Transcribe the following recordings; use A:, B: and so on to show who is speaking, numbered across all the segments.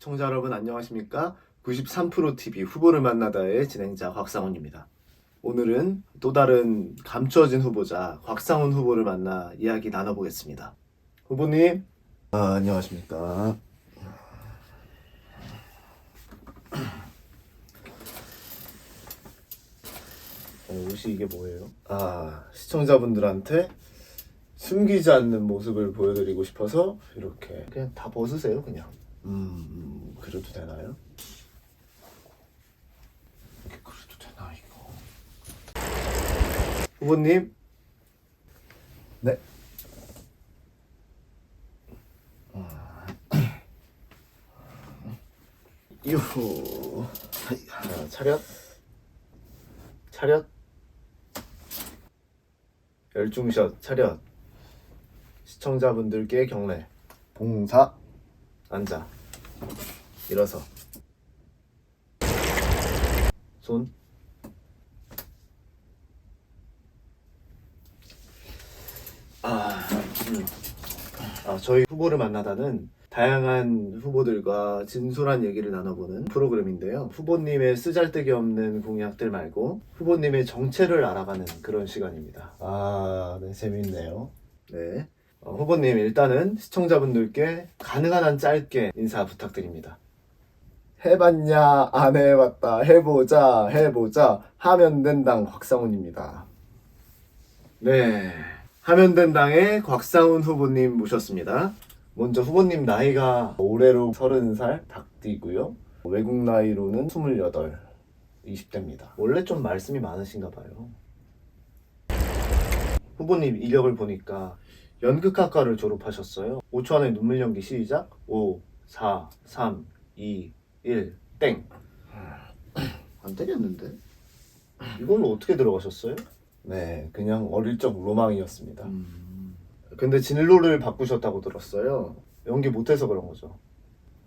A: 시청자 여러분 안녕하십니까? 93%TV 후보를 만나다의 진행자 곽상훈입니다. 오늘은 또 다른 감추어진 후보자 곽상훈 후보를 만나 이야기 나눠보겠습니다. 후보님, 안녕하십니까? 옷이 이게 뭐예요? 시청자분들한테 숨기지 않는 모습을 보여드리고 싶어서 이렇게 그냥 다 벗으세요 그냥. 그래도 되나요? 이렇게 그래도 되나 이거? 후보님, 네. 유후. 차렷. 차렷. 열중샷 차렷. 시청자분들께 경례. 봉사. 앉아. 일어서. 손. 저희 후보를 만나다는 다양한 후보들과 진솔한 얘기를 나눠보는 프로그램인데요. 후보님의 쓰잘데기 없는 공약들 말고 후보님의 정체를 알아가는 그런 시간입니다. 네, 재밌네요. 네. 후보님, 일단은 시청자분들께 가능한 한 짧게 인사 부탁드립니다. 해봤냐, 안 해봤다, 해보자, 하면 된당 곽상훈입니다. 네. 하면 된당의 곽상훈 후보님 모셨습니다. 먼저 후보님 나이가 올해로 30살 닭띠고요. 외국 나이로는 28, 20대입니다. 원래 좀 말씀이 많으신가 봐요. 후보님 이력을 보니까 연극학과를 졸업하셨어요. 5초 안에 눈물 연기 시작. 5, 4, 3, 2, 1, 땡. 안 되겠는데? 이걸로 어떻게 들어가셨어요? 네, 그냥 어릴 적 로망이었습니다. 근데 진로를 바꾸셨다고 들었어요. 연기 못해서 그런 거죠.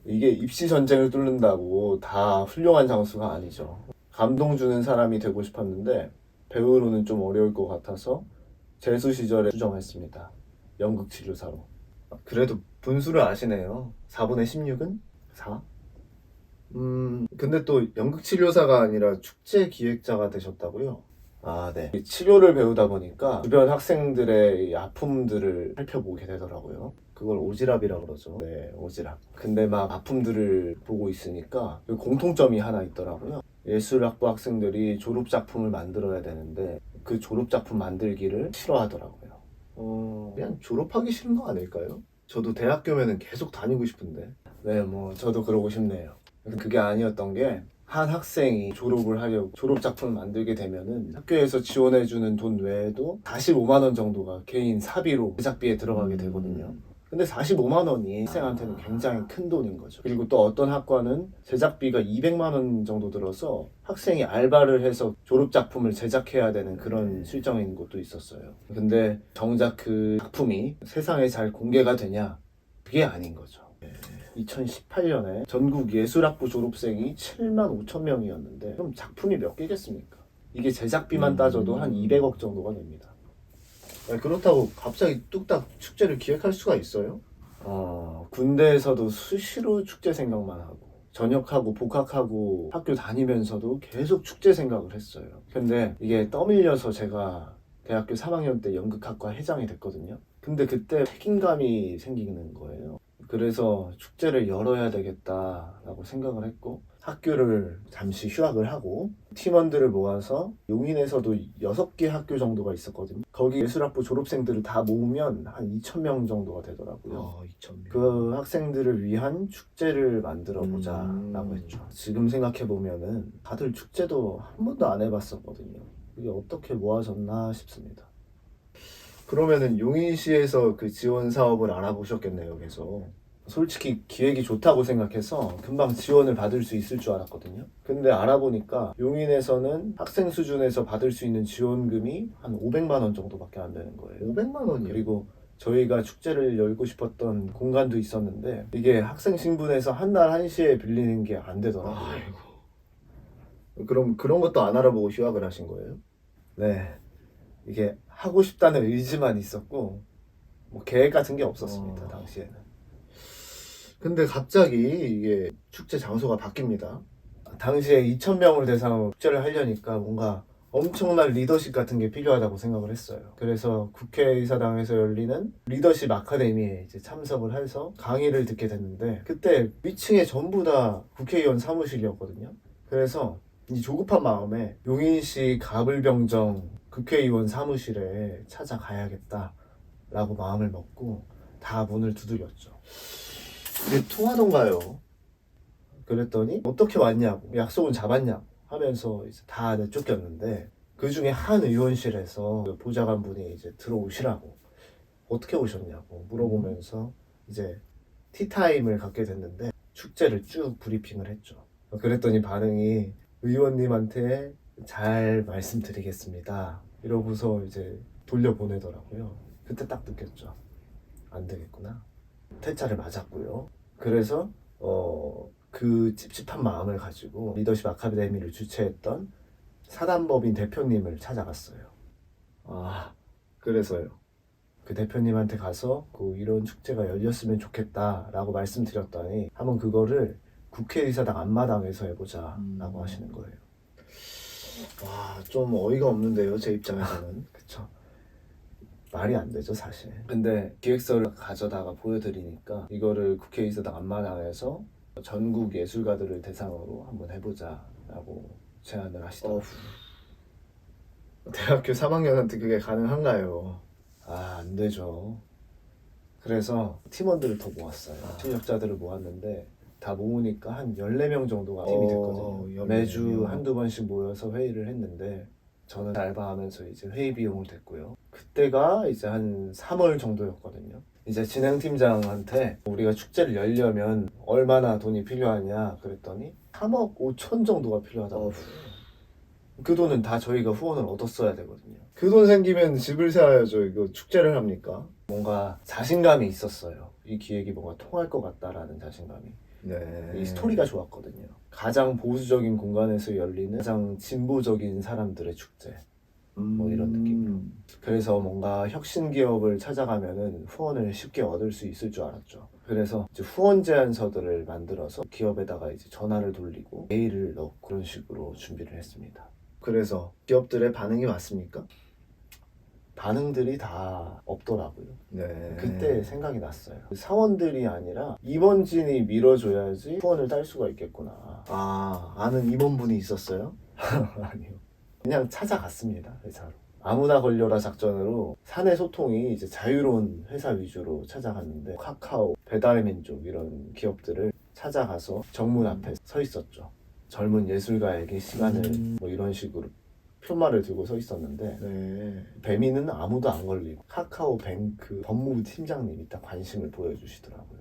A: 이게 입시 전쟁을 뚫는다고 다 훌륭한 장수가 아니죠. 감동 주는 사람이 되고 싶었는데 배우로는 좀 어려울 것 같아서 재수 시절에 수정했습니다. 연극 치료사로. 그래도 분수를 아시네요. 4분의 16은 4? 근데 또 연극 치료사가 아니라 축제 기획자가 되셨다고요? 네. 치료를 배우다 보니까 주변 학생들의 아픔들을 살펴보게 되더라고요. 그걸 오지랖이라고 그러죠. 네, 오지랖. 근데 막 아픔들을 보고 있으니까 공통점이 하나 있더라고요. 예술학부 학생들이 졸업작품을 만들어야 되는데 그 졸업작품 만들기를 싫어하더라고요. 그냥 졸업하기 싫은 거 아닐까요? 저도 대학교면은 계속 다니고 싶은데. 네, 저도 그러고 싶네요. 그게 아니었던 게 한 학생이 졸업을 하려고 졸업작품을 만들게 되면은 학교에서 지원해주는 돈 외에도 45만 원 정도가 개인 사비로 제작비에 들어가게 되거든요. 근데 45만 원이 학생한테는 굉장히 큰 돈인 거죠. 그리고 또 어떤 학과는 제작비가 200만 원 정도 들어서 학생이 알바를 해서 졸업작품을 제작해야 되는 그런 실정인 곳도 있었어요. 근데 정작 그 작품이 세상에 잘 공개가 되냐? 그게 아닌 거죠. 2018년에 전국 예술학부 졸업생이 7만 5천 명이었는데 그럼 작품이 몇 개겠습니까? 이게 제작비만 따져도 한 200억 정도가 됩니다. 그렇다고 갑자기 뚝딱 축제를 기획할 수가 있어요? 군대에서도 수시로 축제 생각만 하고 전역하고 복학하고 학교 다니면서도 계속 축제 생각을 했어요. 근데 이게 떠밀려서 제가 대학교 3학년 때 연극학과 회장이 됐거든요. 근데 그때 책임감이 생기는 거예요. 그래서 축제를 열어야 되겠다라고 생각을 했고 학교를 잠시 휴학을 하고 팀원들을 모아서 용인에서도 6개 학교 정도가 있었거든요. 거기 예술학부 졸업생들을 다 모으면 한 2,000명 정도가 되더라고요. 2,000명. 그 학생들을 위한 축제를 만들어 보자라고 했죠. 지금 생각해 보면은 다들 축제도 한 번도 안 해봤었거든요. 이게 어떻게 모아졌나 싶습니다. 그러면은 용인시에서 그 지원 사업을 알아보셨겠네요, 계속. 솔직히 기획이 좋다고 생각해서 금방 지원을 받을 수 있을 줄 알았거든요. 근데 알아보니까 용인에서는 학생 수준에서 받을 수 있는 지원금이 한 500만 원 정도밖에 안 되는 거예요. 500만 원이요? 그리고 저희가 축제를 열고 싶었던 공간도 있었는데 이게 학생 신분에서 한 달 한시에 빌리는 게 안 되더라고요. 아이고. 그럼 그런 것도 안 알아보고 휴학을 하신 거예요? 네. 이게 하고 싶다는 의지만 있었고 계획 같은 게 없었습니다. 당시에는. 근데 갑자기 이게 축제 장소가 바뀝니다. 당시에 2,000명을 대상으로 축제를 하려니까 뭔가 엄청난 리더십 같은 게 필요하다고 생각을 했어요. 그래서 국회의사당에서 열리는 리더십 아카데미에 이제 참석을 해서 강의를 듣게 됐는데, 그때 위층에 전부 다 국회의원 사무실이었거든요. 그래서 이 조급한 마음에 용인시 가불병정 국회의원 사무실에 찾아가야겠다라고 마음을 먹고 다 문을 두드렸죠. 이게 통하던가요? 그랬더니 어떻게 왔냐고, 약속은 잡았냐고 하면서 이제 다 내쫓겼는데, 그 중에 한 의원실에서 그 보좌관 분이 이제 들어오시라고, 어떻게 오셨냐고 물어보면서 이제 티타임을 갖게 됐는데 축제를 쭉 브리핑을 했죠. 그랬더니 반응이 의원님한테 잘 말씀드리겠습니다 이러고서 이제 돌려보내더라고요. 그때 딱 느꼈죠. 안 되겠구나. 퇴짜를 맞았고요. 그래서 그 찝찝한 마음을 가지고 리더십 아카데미를 주최했던 사단법인 대표님을 찾아갔어요. 아, 그래서요. 그 대표님한테 가서 이런 축제가 열렸으면 좋겠다라고 말씀드렸더니 한번 그거를 국회의사당 앞마당에서 해보자 라고 하시는 거예요. 와, 좀 어이가 없는데요, 제 입장에서는. 그쵸. 말이 안 되죠, 사실. 근데 기획서를 가져다가 보여드리니까 이거를 국회의사당 앞마당에서 전국 예술가들을 대상으로 한번 해보자라고 제안을 하시더라고요. 대학교 3학년한테 그게 가능한가요? 안 되죠. 그래서 팀원들을 더 모았어요. 실력자들을 모았는데 다 모으니까 한 14명 정도가 팀이 됐거든요. 매주 한두 번씩 모여서 회의를 했는데, 저는 알바하면서 이제 회의 비용을 댔고요. 그때가 이제 한 3월 정도였거든요. 이제 진행팀장한테 우리가 축제를 열려면 얼마나 돈이 필요하냐 그랬더니 3억 5천 정도가 필요하다고. 그 돈은 다 저희가 후원을 얻었어야 되거든요. 그 돈 생기면 집을 사야죠. 이거 축제를 합니까? 뭔가 자신감이 있었어요. 이 기획이 뭔가 통할 것 같다라는 자신감이. 네. 이 스토리가 좋았거든요. 가장 보수적인 공간에서 열리는 가장 진보적인 사람들의 축제. 뭐 이런 느낌으로. 그래서 뭔가 혁신 기업을 찾아가면은 후원을 쉽게 얻을 수 있을 줄 알았죠. 그래서 이제 후원 제안서들을 만들어서 기업에다가 이제 전화를 돌리고 메일을 넣고 그런 식으로 준비를 했습니다. 그래서 기업들의 반응이 왔습니까? 반응들이 다 없더라고요. 네. 그때 생각이 났어요. 사원들이 아니라 임원진이 밀어줘야지 후원을 딸 수가 있겠구나. 아는 임원분이 있었어요? 아니요. 그냥 찾아갔습니다, 회사로. 아무나 걸려라 작전으로 사내 소통이 이제 자유로운 회사 위주로 찾아갔는데, 카카오, 배달민족 이런 기업들을 찾아가서 정문 앞에 서 있었죠. 젊은 예술가에게 시간을 뭐 이런 식으로 표말을 들고 서 있었는데, 배민은 아무도 안 걸리고 카카오뱅크 법무부 팀장님이 딱 관심을 보여주시더라고요.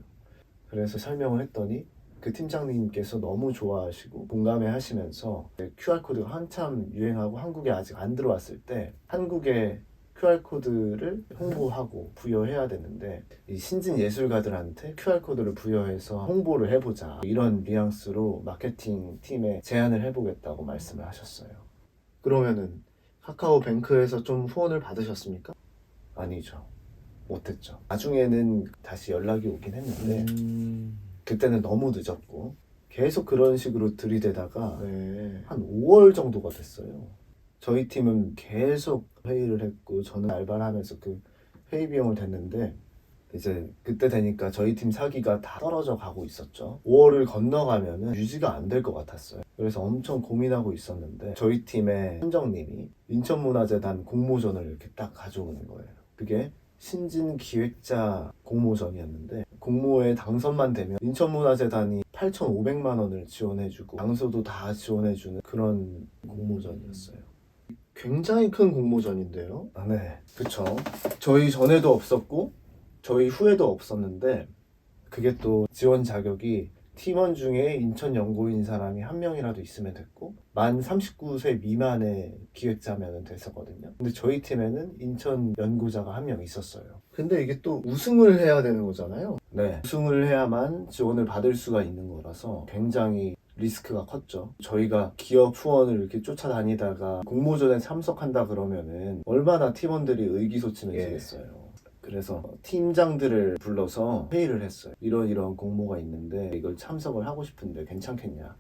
A: 그래서 설명을 했더니 그 팀장님께서 너무 좋아하시고 공감해 하시면서 QR코드가 한참 유행하고 한국에 아직 안 들어왔을 때 한국의 QR코드를 홍보하고 부여해야 되는데, 이 신진 예술가들한테 QR코드를 부여해서 홍보를 해보자, 이런 뉘앙스로 마케팅 팀에 제안을 해보겠다고 말씀을 하셨어요. 그러면은 카카오뱅크에서 좀 후원을 받으셨습니까? 아니죠. 못했죠. 나중에는 다시 연락이 오긴 했는데 그때는 너무 늦었고 계속 그런 식으로 들이대다가 한 5월 정도가 됐어요. 저희 팀은 계속 회의를 했고 저는 알바를 하면서 그 회의 비용을 댔는데, 이제 그때 되니까 저희 팀 사기가 다 떨어져 가고 있었죠. 5월을 건너가면은 유지가 안 될 것 같았어요. 그래서 엄청 고민하고 있었는데 저희 팀의 선정님이 인천문화재단 공모전을 이렇게 딱 가져오는 거예요. 그게 신진기획자 공모전이었는데, 공모에 당선만 되면 인천문화재단이 8,500만 원을 지원해주고 장소도 다 지원해주는 그런 공모전이었어요. 굉장히 큰 공모전인데요. 네, 그쵸. 저희 전에도 없었고 저희 후에도 없었는데, 그게 또 지원 자격이 팀원 중에 인천 연고인 사람이 한 명이라도 있으면 됐고 만 39세 미만의 기획자면 됐었거든요. 근데 저희 팀에는 인천 연고자가 한 명 있었어요. 근데 이게 또 우승을 해야 되는 거잖아요. 네, 우승을 해야만 지원을 받을 수가 있는 거라서 굉장히 리스크가 컸죠. 저희가 기업 후원을 이렇게 쫓아다니다가 공모전에 참석한다 그러면은 얼마나 팀원들이 의기소침해지겠어요. 그래서 팀장들을 불러서 회의를 했어요. 이런 공모가 있는데 이걸 참석을 하고 싶은데 괜찮겠냐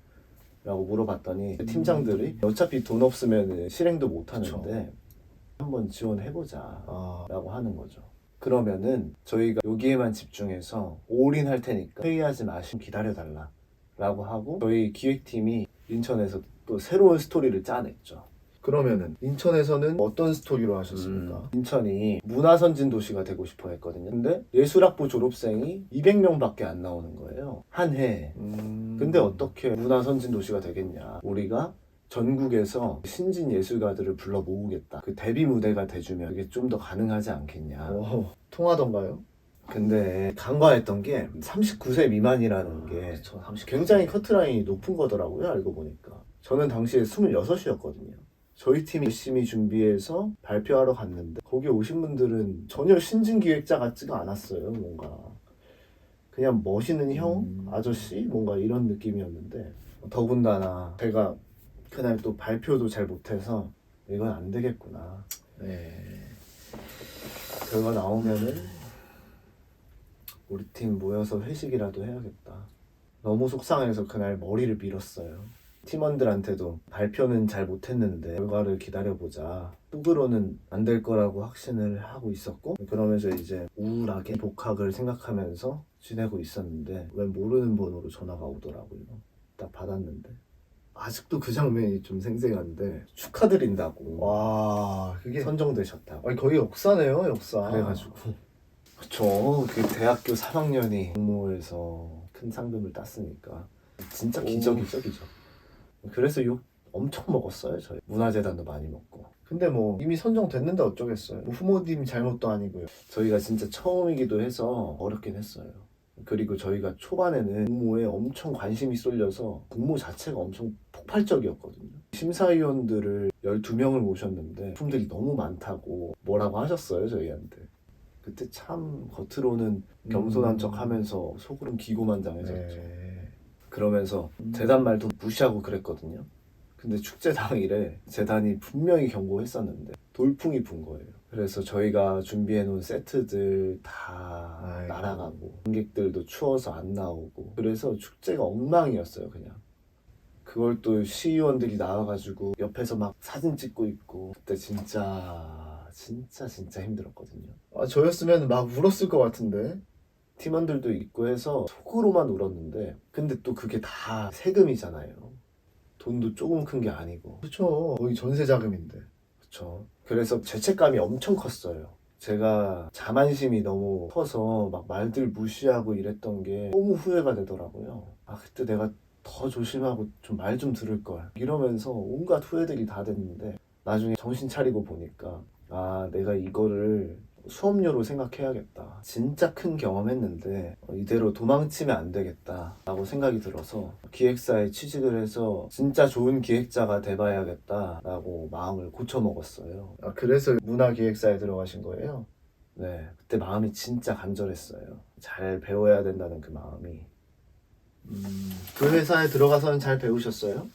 A: 라고 물어봤더니 팀장들이 어차피 돈 없으면 실행도 못 하는데 한번 지원해보자 라고 하는 거죠. 그러면은 저희가 여기에만 집중해서 올인할 테니까 회의하지 마시고 기다려달라 라고 하고 저희 기획팀이 인천에서 또 새로운 스토리를 짜냈죠. 그러면은 인천에서는 어떤 스토리로 하셨습니까? 인천이 문화선진 도시가 되고 싶어 했거든요. 근데 예술학부 졸업생이 200명밖에 안 나오는 거예요. 한 해에. 근데 어떻게 문화선진 도시가 되겠냐. 우리가 전국에서 신진 예술가들을 불러 모으겠다. 그 데뷔 무대가 돼주면 그게 좀 더 가능하지 않겠냐. 통하던가요? 근데 간과했던 게 39세 미만이라는 게 굉장히 커트라인이 높은 거더라고요. 알고 보니까. 저는 당시에 26이었거든요. 저희 팀이 열심히 준비해서 발표하러 갔는데 거기 오신 분들은 전혀 신진 기획자 같지가 않았어요. 뭔가 그냥 멋있는 형, 아저씨 뭔가 이런 느낌이었는데 더군다나 제가 그날 또 발표도 잘 못해서 이건 안 되겠구나. 결과 나오면은 우리 팀 모여서 회식이라도 해야겠다. 너무 속상해서 그날 머리를 밀었어요. 팀원들한테도 발표는 잘 못했는데 결과를 기다려보자. 속으로는 안 될 거라고 확신을 하고 있었고 그러면서 이제 우울하게 복학을 생각하면서 지내고 있었는데 왜 모르는 번호로 전화가 오더라고요. 딱 받았는데 아직도 그 장면이 좀 생생한데 축하드린다고. 와, 그게 선정되셨다고. 아니 거의 역사네요, 역사. 그래가지고 그쵸. 그 대학교 3학년이 공모에서 큰 상금을 땄으니까 진짜 기적이죠, 기적. 그래서 욕 엄청 먹었어요, 저희. 문화재단도 많이 먹고. 근데 뭐 이미 선정됐는데 어쩌겠어요. 뭐 후보님 잘못도 아니고요. 저희가 진짜 처음이기도 해서 어렵긴 했어요. 그리고 저희가 초반에는 공모에 엄청 관심이 쏠려서 공모 자체가 엄청 폭발적이었거든요. 심사위원들을 12명을 모셨는데 품들이 너무 많다고 뭐라고 하셨어요, 저희한테. 그때 참 겉으로는 겸손한 척 하면서 속으로는 기고만장해졌죠. 그러면서 재단 말도 무시하고 그랬거든요. 근데 축제 당일에 재단이 분명히 경고했었는데 돌풍이 분 거예요. 그래서 저희가 준비해놓은 세트들 다 날아가고 관객들도 추워서 안 나오고 그래서 축제가 엉망이었어요. 그냥 그걸 또 시의원들이 나와가지고 옆에서 막 사진 찍고 있고 그때 진짜 힘들었거든요. 저였으면 막 울었을 것 같은데. 팀원들도 있고 해서 속으로만 울었는데 근데 또 그게 다 세금이잖아요. 돈도 조금 큰 게 아니고. 그렇죠. 거의 전세 자금인데. 그렇죠. 그래서 죄책감이 엄청 컸어요. 제가 자만심이 너무 커서 막 말들 무시하고 이랬던 게 너무 후회가 되더라고요. 그때 내가 더 조심하고 좀 말 좀 들을 걸 이러면서 온갖 후회들이 다 됐는데 나중에 정신 차리고 보니까 내가 이거를 수업료로 생각해야겠다. 진짜 큰 경험했는데 이대로 도망치면 안 되겠다 라고 생각이 들어서 기획사에 취직을 해서 진짜 좋은 기획자가 돼봐야겠다 라고 마음을 고쳐먹었어요. 그래서 문화기획사에 들어가신 거예요? 네, 그때 마음이 진짜 간절했어요. 잘 배워야 된다는 그 마음이. 그 회사에 들어가서는 잘 배우셨어요?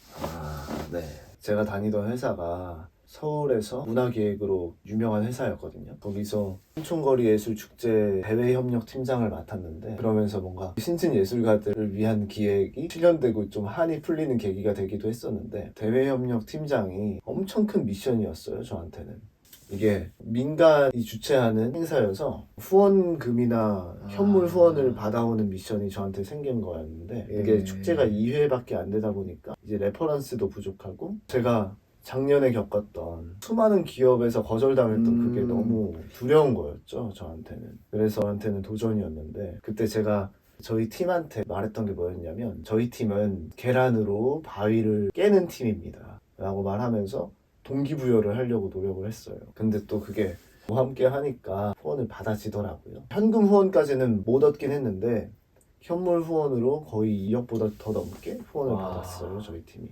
A: 네. 제가 다니던 회사가 서울에서 문화기획으로 유명한 회사였거든요. 거기서 홍천거리예술축제 대외협력팀장을 맡았는데 그러면서 뭔가 신진 예술가들을 위한 기획이 실현되고 좀 한이 풀리는 계기가 되기도 했었는데 대외협력팀장이 엄청 큰 미션이었어요, 저한테는. 이게 민간이 주최하는 행사여서 후원금이나 현물 후원을 받아오는 미션이 저한테 생긴 거였는데 이게 축제가 2회밖에 안 되다 보니까 이제 레퍼런스도 부족하고 제가 작년에 겪었던 수많은 기업에서 거절당했던 그게 너무 두려운 거였죠, 저한테는. 그래서 저한테는 도전이었는데 그때 제가 저희 팀한테 말했던 게 뭐였냐면 저희 팀은 계란으로 바위를 깨는 팀입니다 라고 말하면서 동기부여를 하려고 노력을 했어요. 근데 또 그게 함께 하니까 후원을 받아지더라고요. 현금 후원까지는 못 얻긴 했는데 현물 후원으로 거의 2억보다 더 넘게 후원을 받았어요, 저희 팀이.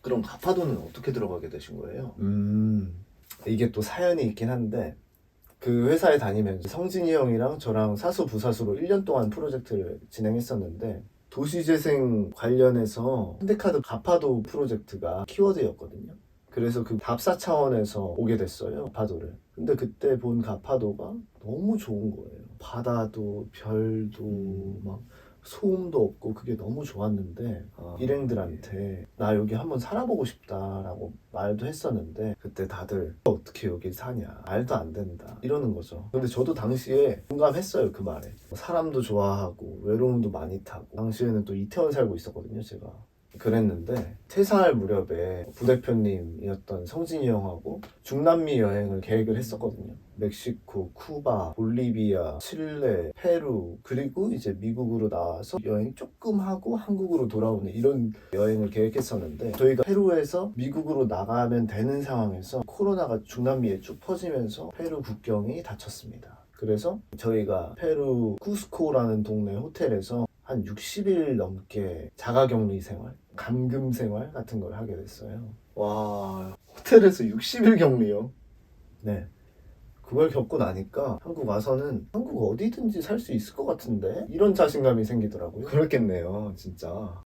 A: 그럼 가파도는 어떻게 들어가게 되신 거예요? 이게 또 사연이 있긴 한데 그 회사에 다니면서 성진이 형이랑 저랑 사수 부사수로 1년 동안 프로젝트를 진행했었는데 도시재생 관련해서 현대카드 가파도 프로젝트가 키워드였거든요. 그래서 그 답사 차원에서 오게 됐어요, 가파도를. 근데 그때 본 가파도가 너무 좋은 거예요. 바다도 별도 막 소음도 없고 그게 너무 좋았는데 일행들한테 나 여기 한번 살아보고 싶다라고 말도 했었는데 그때 다들 어떻게 여기 사냐, 말도 안 된다 이러는 거죠. 근데 저도 당시에 공감했어요, 그 말에. 사람도 좋아하고 외로움도 많이 타고, 당시에는 또 이태원 살고 있었거든요, 제가. 그랬는데 3살 무렵에 부대표님이었던 성진이 형하고 중남미 여행을 계획을 했었거든요. 멕시코, 쿠바, 볼리비아, 칠레, 페루, 그리고 이제 미국으로 나와서 여행 조금 하고 한국으로 돌아오는 이런 여행을 계획했었는데, 저희가 페루에서 미국으로 나가면 되는 상황에서 코로나가 중남미에 쭉 퍼지면서 페루 국경이 닫혔습니다. 그래서 저희가 페루 쿠스코라는 동네 호텔에서 한 60일 넘게 자가격리 생활, 감금 생활 같은 걸 하게 됐어요. 와, 호텔에서 60일 격리요? 네. 그걸 겪고 나니까 한국 와서는 한국 어디든지 살 수 있을 것 같은데? 이런 자신감이 생기더라고요. 그렇겠네요, 진짜.